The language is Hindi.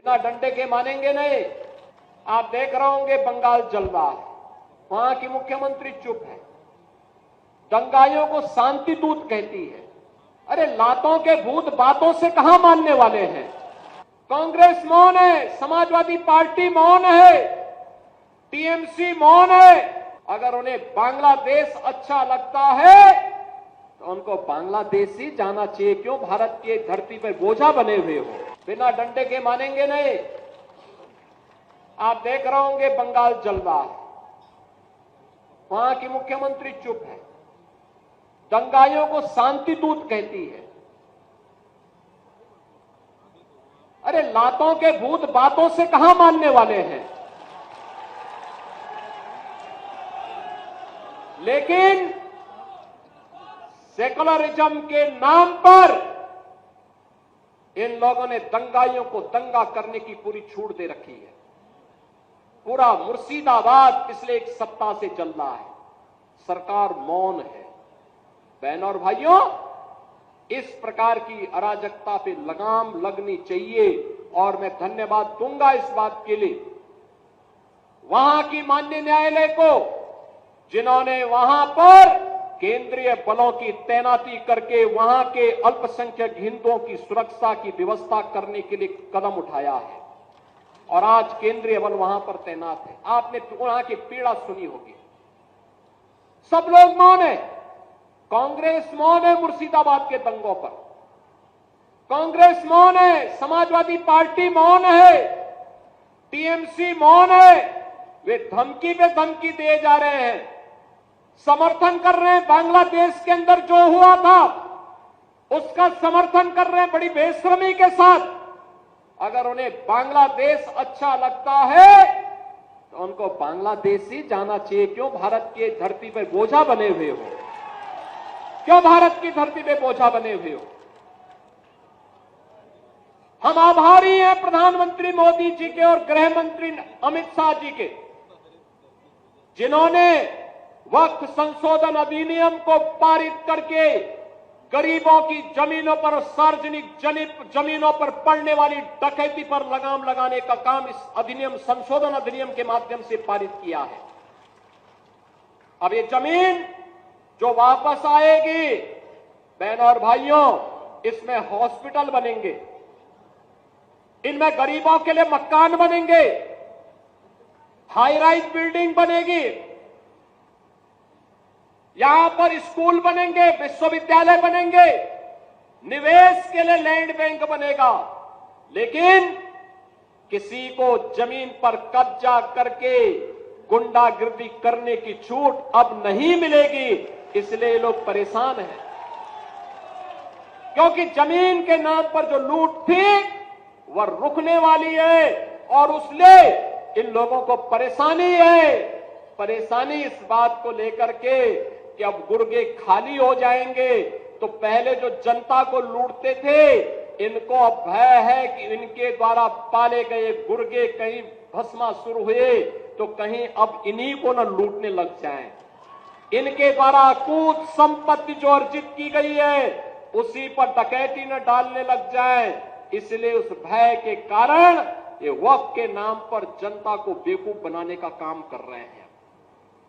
बिना डंडे के मानेंगे नहीं। आप देख रहे होंगे बंगाल जल रहा है, वहां की मुख्यमंत्री चुप है, दंगाइयों को शांति दूत कहती है। अरे लातों के भूत बातों से कहां मानने वाले हैं। कांग्रेस मौन है, समाजवादी पार्टी मौन है, टीएमसी मौन है। अगर उन्हें बांग्लादेश अच्छा लगता है तो उनको बांग्लादेश ही जाना चाहिए, क्यों भारत की धरती पर बोझा बने हुए हो। बिना डंडे के मानेंगे नहीं। आप देख रहे होंगे बंगाल जल रहा है, वहां की मुख्यमंत्री चुप है, दंगाइयों को शांति दूत कहती है। अरे लातों के भूत बातों से कहां मानने वाले हैं। लेकिन सेकुलरिज्म के नाम पर इन लोगों ने दंगाइयों को दंगा करने की पूरी छूट दे रखी है। पूरा मुर्शिदाबाद पिछले एक सप्ताह से चल रहा है, सरकार मौन है। बहनों और भाइयों, इस प्रकार की अराजकता पे लगाम लगनी चाहिए और मैं धन्यवाद दूंगा इस बात के लिए वहां की माननीय न्यायालय को, जिन्होंने वहां पर केंद्रीय बलों की तैनाती करके वहां के अल्पसंख्यक हिंदुओं की सुरक्षा की व्यवस्था करने के लिए कदम उठाया है और आज केंद्रीय बल वहां पर तैनात है। आपने वहां की पीड़ा सुनी होगी। सब लोग मौन है, कांग्रेस मौन है मुर्शिदाबाद के दंगों पर, कांग्रेस मौन है, समाजवादी पार्टी मौन है, टीएमसी मौन है। वे धमकी पे धमकी दिए जा रहे हैं, समर्थन कर रहे हैं। बांग्लादेश के अंदर जो हुआ था उसका समर्थन कर रहे हैं बड़ी बेशर्मी के साथ। अगर उन्हें बांग्लादेश अच्छा लगता है तो उनको बांग्लादेश ही जाना चाहिए, क्यों भारत की धरती पर बोझा बने हुए हो, क्यों भारत की धरती पे बोझा बने हुए हो। हम आभारी हैं प्रधानमंत्री मोदी जी के और गृह मंत्री अमित शाह जी के, जिन्होंने वक्फ संशोधन अधिनियम को पारित करके गरीबों की जमीनों पर, सार्वजनिक जमीनों पर पड़ने वाली डकैती पर लगाम लगाने का काम इस अधिनियम, संशोधन अधिनियम के माध्यम से पारित किया है। अब ये जमीन जो वापस आएगी, बहनों और भाइयों, इसमें हॉस्पिटल बनेंगे, इनमें गरीबों के लिए मकान बनेंगे, हाई राइज बिल्डिंग बनेगी, यहां पर स्कूल बनेंगे, विश्वविद्यालय बनेंगे, निवेश के लिए लैंड बैंक बनेगा। लेकिन किसी को जमीन पर कब्जा करके गुंडागिर्दी करने की छूट अब नहीं मिलेगी। इसलिए लोग परेशान हैं, क्योंकि जमीन के नाम पर जो लूट थी वह रुकने वाली है और उसलिए इन लोगों को परेशानी है। परेशानी इस बात को लेकर के कि अब गुर्गे खाली हो जाएंगे, तो पहले जो जनता को लूटते थे, इनको अब भय है कि इनके द्वारा पाले गए गुर्गे कहीं भस्मासुर हुए तो कहीं अब इन्हीं को न लूटने लग जाएं। इनके द्वारा अकूत संपत्ति जो अर्जित की गई है उसी पर डकैती न डालने लग जाए। इसलिए उस भय के कारण ये वक्फ के नाम पर जनता को बेवकूफ बनाने का काम कर रहे हैं।